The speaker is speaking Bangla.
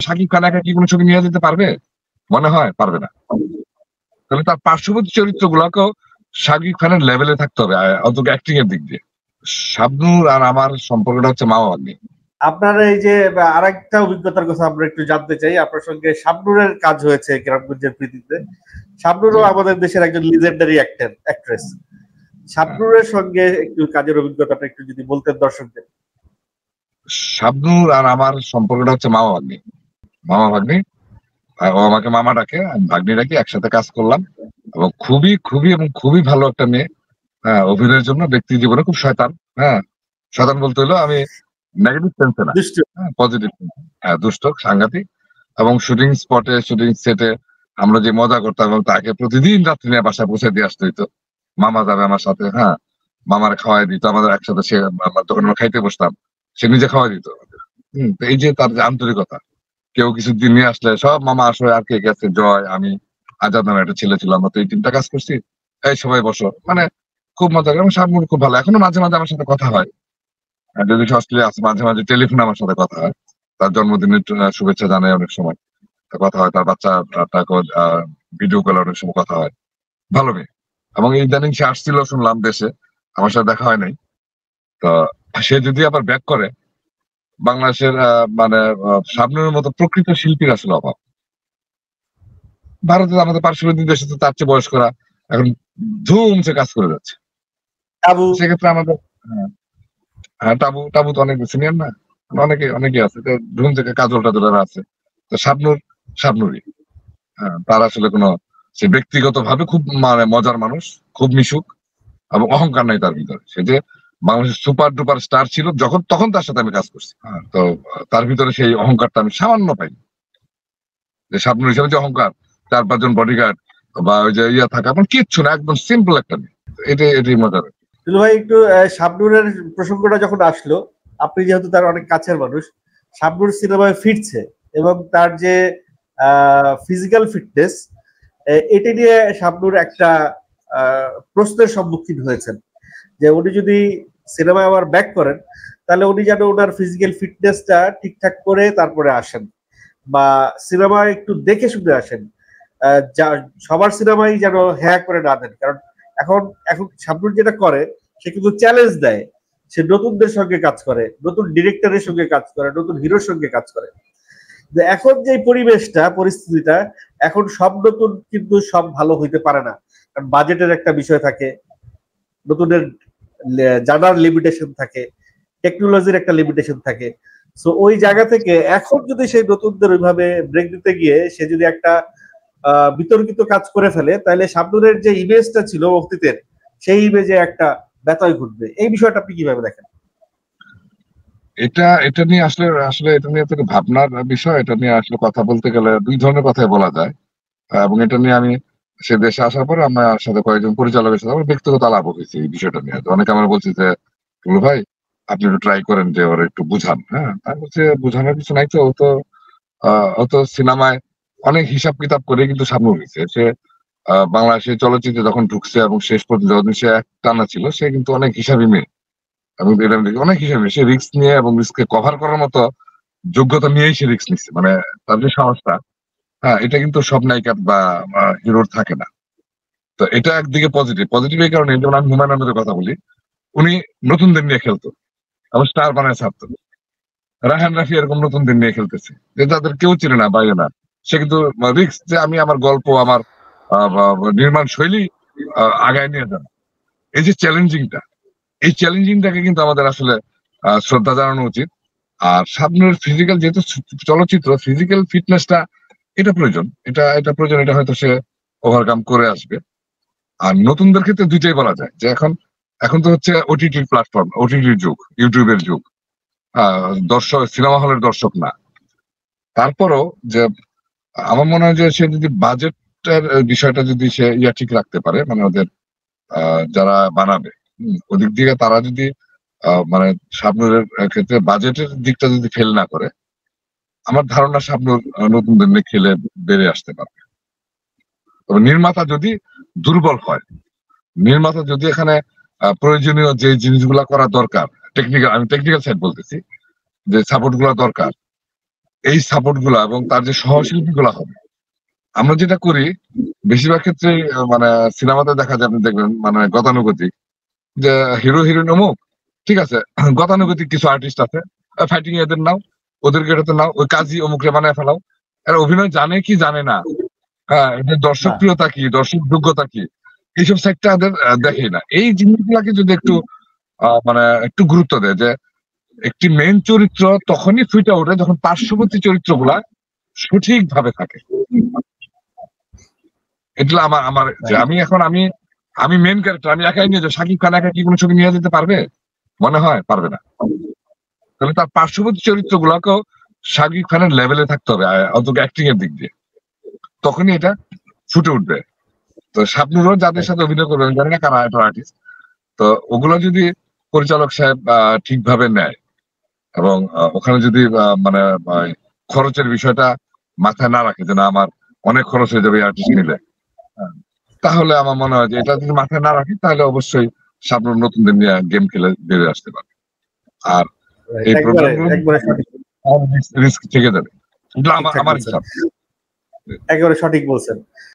শাকিব খান একা কি কোনো ছবি নিয়ে যেতে পারবে? মনে হয় পারবে না। তবে তার পার্শ্ববর্তী চরিত্রগুলোকেও শাকিব খানের লেভেলে থাকতে হবে, অন্তত অ্যাক্টিং এর দিক দিয়ে। শাবনূর আর আমার সম্পর্কটা হচ্ছে মামা ভাগ্নি। আপনার এই যে আরেকটা অভিজ্ঞতার কথা আমরা একটু জানতে চাই, আপনার সঙ্গে শাবনূরের কাজ হয়েছে গ্রামগঞ্জের প্রীতিতে। শাবনূরও আমাদের দেশের একজন লিজেন্ডারি অ্যাক্ট্রেস। শাবনূরের সঙ্গে একটু কাজের অভিজ্ঞতাটা একটু যদি বলতেন দর্শকদের। শাবনূর আর আমার সম্পর্কটা হচ্ছে মামা ভাগ্নি। মামা ভাগ্নি, ও আমাকে মামা ডাকে, আমি ভাগ্নি ডাকি, একসাথে কাজ করলাম এবং খুবই খুবই এবং খুবই ভালো একটা মেয়ে। হ্যাঁ, অভিনয়ের জন্য ব্যক্তি জীবনে খুব শয়তান। হ্যাঁ, শয়তান বলতে হলো আমি নেগেটিভ সেন্সে না, পজিটিভ। হ্যাঁ, দুষ্ট, সাংঘাতিক। এবং শুটিং স্পটে, শুটিং সেটে আমরা যে মজা করতাম এবং তাকে প্রতিদিন রাত্রি নিয়ে বাসায় পৌঁছে দিয়ে আসতে হইতো। মামা যাবে আমার সাথে, হ্যাঁ, মামার খাওয়াই দিত আমাদের একসাথে। সে যখন আমরা খাইতে বসতাম সে নিজে খাওয়াই দিত আমাদের। তো এই যে তার যে আন্তরিকতা, কেউ কিছু দিন নিয়ে আসলে সব মামা আসলে, আর কে গেছে, জয়, আমি, আজাদ নামে একটা ছেলে ছিল, আমরা তো এই টিমটা কাজ করছি, এই সবাই বসো, মানে খুব মজা করে। এবং শাবনূর খুব ভালো, এখনো মাঝে মাঝে আমার সাথে কথা হয়। আর যদি সে অস্ট্রেলিয়া আছে, মাঝে মাঝে টেলিফোনে আমার সাথে কথা হয়। তার জন্মদিনের শুভেচ্ছা জানাই অনেক সময়, কথা হয়। তার বাচ্চাটাকে ভিডিও কলে অনেক সময় কথা হয়। ভালো মেয়ে। এবং ইদানিং সে আসছিল শুনলাম দেশে, আমার সাথে দেখা হয় নাই। তো সে যদি আবার ব্যাক করে, বাংলাদেশের মানে শাবনূরের মতো প্রকৃত শিল্পীর আসলে অভাব। ভারতে আমাদের পার্শ্ববর্তী দেশে তো তার চেয়ে বয়স করা এখন ধুমছে কাজ করে যাচ্ছে। সেক্ষেত্রে আমাদের হ্যাঁ, টাবু টাবু তো অনেক সিনিয়র না, অনেকে আছে ধুম থেকে কাজল টাজল আছে। তো শাবনূরই, হ্যাঁ, তার আসলে কোনো, সে ব্যক্তিগত ভাবে খুব মানে মজার মানুষ, খুব মিশুক এবং অহংকার নাই তার ভিতরে। সে যে বাংলাদেশের সুপার ডুপার স্টার ছিল যখন, তখন তার সাথে আমি কাজ করছি। তো তার ভিতরে সেই অহংকারটা আমি সামান্য পাই। যে শাবনূর হিসেবে যে অহংকার, 4-5 জন বডিগার্ড বা ওই যে থাকা, আমার কিচ্ছু না, একদম সিম্পল একটা মেয়ে। এটাই মজার। ভাই একটু শাবনূরের প্রসঙ্গটা যখন আসলো, আপনি যেহেতু তার অনেক কাছের মানুষ, শাবনূর সিনেমায় ফিরছে এবং তার যে ফিজিক্যাল ফিটনেস, এটা নিয়ে শাবনূর একটা প্রশ্নের সম্মুখীন হয়েছেন যে উনি যদি সিনেমায় আবার ব্যাক করেন তাহলে উনি যেন ওনার ফিজিক্যাল ফিটনেসটা ঠিকঠাক করে তারপরে আসেন, বা সিনেমায় একটু দেখে শুনে আসেন। সবার সিনেমাই যেন হ্যাঁ করে না দেন, কারণ এখন এখন শাবনূর যেটা করে, সে কিন্তু চ্যালেঞ্জ দেয়। সে নতুনদের সঙ্গে কাজ করে, নতুন ডিরেক্টরের সঙ্গে কাজ করে, নতুন হিরোর সঙ্গে কাজ করে। এখন যে পরিবেশটা, পরিস্থিতিটা, এখন সব নতুন কিন্তু সব ভালো হইতে পারে না, কারণ বাজেটের একটা বিষয় থাকে, নতুনের জানার লিমিটেশন থাকে, টেকনোলজির একটা লিমিটেশন থাকে। সো ওই জায়গা থেকে এখন যদি সেই নতুনদের ওইভাবে ব্রেক দিতে গিয়ে সে যদি একটা বিতর্কিত কাজ করে ফেলে, তাহলে শাবনূরের যে ইমেজটা ছিল অতীতের, সেই ইমেজে একটা ব্যতয় ঘটবে। এই বিষয়টা আপনি কিভাবে দেখেন? এটা নিয়ে আসলে আসলে এটা নিয়ে তো ভাবনার বিষয়। এটা নিয়ে আসলে কথা বলতে গেলে দুই ধরনের কথাই বলা যায়। এবং এটা নিয়ে আমি সে দেশে আসার পরে আমার সাথে কয়েকজন পরিচালকের সাথে আমার ব্যক্তিগত আলাপ হয়েছে এই বিষয়টা নিয়ে। অনেকে আমার বলছে যে টুলু ভাই আপনি একটু ট্রাই করেন যে ওরা একটু বুঝান। হ্যাঁ, আমি বলছি বুঝানোর কিছু নাই তো, ও তো সিনেমায় অনেক হিসাব কিতাব করে কিন্তু সামনে হয়েছে। সে বাংলাদেশের চলচ্চিত্রে যখন ঢুকছে এবং শেষ পর্যন্ত যখন সে একটানা ছিল, সে কিন্তু অনেক হিসাবই মেয়ে এবং এটা অনেক হিসাবে সে রিস্ক নিয়ে এবং রিস্ককে কভার করার মতো যোগ্যতা নিয়েই সে রিস্ক নিচ্ছে। মানে তার যে সাহসটা, হ্যাঁ, এটা কিন্তু সব নায়িকা বা হিরোর থাকে না। তো এটা একদিকে পজিটিভ এই কারণে, যেমন আমি হুমায়ুন আহমেদের কথা বলি, উনি নতুনদের নিয়ে খেলতো এবং স্টার বানায় ছাড়তো। রায়হান রাফি এরকম নতুনদের নিয়ে খেলতেছে যে যাদের কেউ চিনে না, বাইরে না। সে কিন্তু রিস্ক যে আমি আমার গল্প, আমার নির্মাণ শৈলী আগায় নিয়ে যান, এই যে চ্যালেঞ্জিংটা, এই চ্যালেঞ্জিংটাকে কিন্তু আমাদের আসলে শ্রদ্ধা জানানো উচিত। আর শাবনূরের ফিজিক্যাল, যেহেতু চলচ্চিত্র, ফিজিক্যাল ফিটনেসটা এটা প্রয়োজন, এটা প্রয়োজন, এটা হয়তো সে ওভারকাম করে আসবে। আর নতুনদের ক্ষেত্রে দুইটাই বলা যায় যে এখন তো হচ্ছে ওটিটির প্ল্যাটফর্ম, ওটিটির যুগ, ইউটিউবের যুগ। দর্শক সিনেমা হলের দর্শক না। তারপরও যে আমার মনে হয় যে সে যদি বাজেটের বিষয়টা যদি সে ঠিক রাখতে পারে, মানে ওদের যারা বানাবে ওদিক দিয়ে তারা যদি মানে শাবনূরের ক্ষেত্রে বাজেটের দিকটা যদি ফেল না করে, আমার ধারণা শাবনূর নতুনদের নিয়ে খেলে বেড়ে আসতে পারবে। তবে নির্মাতা যদি দুর্বল হয়, নির্মাতা যদি এখানে প্রয়োজনীয় যে জিনিসগুলা করা দরকার, আমি টেকনিক্যাল সাইড বলতেছি, যে সাপোর্ট গুলা দরকার, এই সাপোর্ট গুলা এবং তার যে সহশিল্পী গুলা হবে। আমরা যেটা করি বেশিরভাগ ক্ষেত্রে মানে সিনেমাতে দেখা যায়, আপনি দেখবেন মানে গতানুগতিক যে হিরো হিরোইন অমুক, ঠিক আছে, গতানুগতিক কিছু আর্টিস্ট আছে, ফাইটিং এদের নাও, ওদেরকে এটাতে নাও, ওই কাজী অমুকরে বানায় ফেলাও। এরা অভিনয় জানে কি জানে না, হ্যাঁ, এদের দর্শক না প্রিয়তা কি, দর্শক যোগ্যতা কি, এইসব সাইডটা এদের দেখেই না। এই জিনিসগুলাকে যদি একটু মানে একটু গুরুত্ব দেয় যে একটি মেইন চরিত্র তখনই ফুটে ওঠে যখন পার্শ্ববর্তী চরিত্রগুলা সঠিক ভাবে থাকে। এটা আমার আমার যে আমি এখন আমি মেইন ক্যারেক্টার, আমি একাই নিয়ে যাবো, শাকিব খান একা কি কোনো ছবি নিয়ে যেতে পারবে? মনে হয় পারবে না। তবে তার পার্শ্ববর্তী চরিত্রগুলোকেও শাকিব খানের লেভেলে থাকতে হবে, অন্তত অ্যাক্টিং এর দিক দিয়ে, তখনই এটা ফুটে উঠবে। তো শাবনূরও যাদের সাথে অভিনয় করবে, আমি জানি না কারা এটা আর্টিস্ট, তো ওগুলো যদি পরিচালক সাহেব ঠিকভাবে নেয় এবং ওখানে যদি মানে খরচের বিষয়টা মাথায় না রাখে, যে না আমার অনেক খরচ হয়ে যাবে এই আর্টিস্ট নিলে, তাহলে আমার মনে হয় যে এটা যদি মাথায় না রাখি তাহলে অবশ্যই শাবনূর নতুনদের নিয়ে গেম খেলে বেরিয়ে আসতে পারবে। আর এই একবারে প্রোগ্রামগুলো একবারে সঠিক রিস্ক থেকে যাবে, এটা আমার ঠিকঠাক আমার বলছেন, হিসাব। একেবারে সঠিক বলছেন।